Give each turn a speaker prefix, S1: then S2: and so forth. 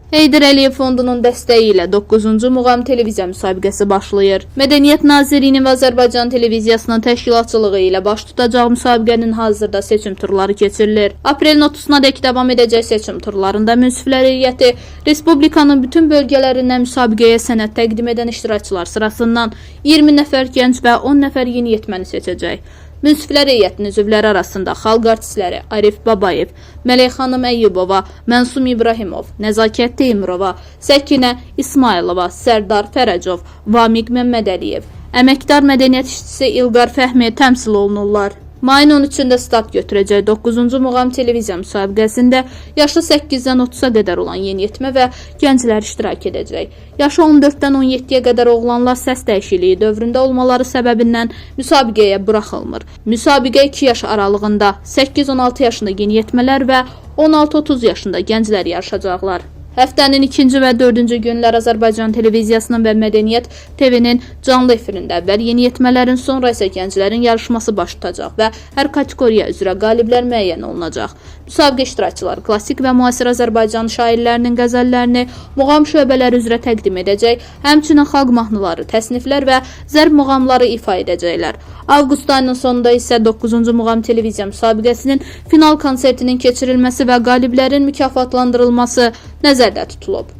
S1: Heydər Əliyev Fondunun dəstəyi ilə 9-cu Muğam Televiziya müsabiqəsi başlayır. Mədəniyyət Nazirliyinin və Azərbaycan Televiziyasının təşkilatçılığı ilə baş tutacaq müsabiqənin hazırda seçim turları keçirilir. Aprelin 30-na dək davam edəcək seçim turlarında münsiflər heyəti Respublikanın bütün bölgələrindən müsabiqəyə sənəd təqdim edən iştirakçılar sırasından 20 nəfər gənc və 10 nəfər yeniyetməni seçəcək. Münsiflər heyətinin üzvləri arasında xalq artistləri Arif Babayev, Mələk xanım Əyyubova, Mənsum İbrahimov, Nəzakət Teymurova, Səkinə İsmailova, Sərdar Fərəcov, Vamiq Məmmədəliyev, əməkdar mədəniyyət işçisi İlqar Fəhmi təmsil olunurlar. Mayın 13-də start götürəcək 9-cu Muğam Televiziya müsabiqəsində yaşı 8-dən 30-a qədər olan yeniyetmə və gənclər iştirak edəcək. Yaşı 14-dən 17-yə qədər oğlanlar səs dəyişikliyi dövründə olmaları səbəbindən müsabiqəyə buraxılmır. Müsabiqə 2 yaş aralığında 8-16 yaşında yeniyetmələr və 16-30 yaşında gənclər yarışacaqlar. Həftənin 2-ci və 4-cü günlər Azərbaycan Televiziyasının və Mədəniyyət TV-nin canlı efirində əvvəl yeniyetmələrin, sonra isə gənclərin yarışması baş tutacaq və hər kateqoriya üzrə qaliblər müəyyən olunacaq. Müsabiqə iştirakçıları klassik və müasir Azərbaycan şairlərinin qəzəllərini muğam şöbələri üzrə təqdim edəcək, həmçinin xalq mahnıları, təsniflər və zərb muğamları ifa edəcəklər. Avqust ayının sonunda isə 9-cu Muğam Televiziya müsabiqəsinin final konsertinin keçirilməsi və qaliblərin mükafatlandırılması nəzərdə tutulub.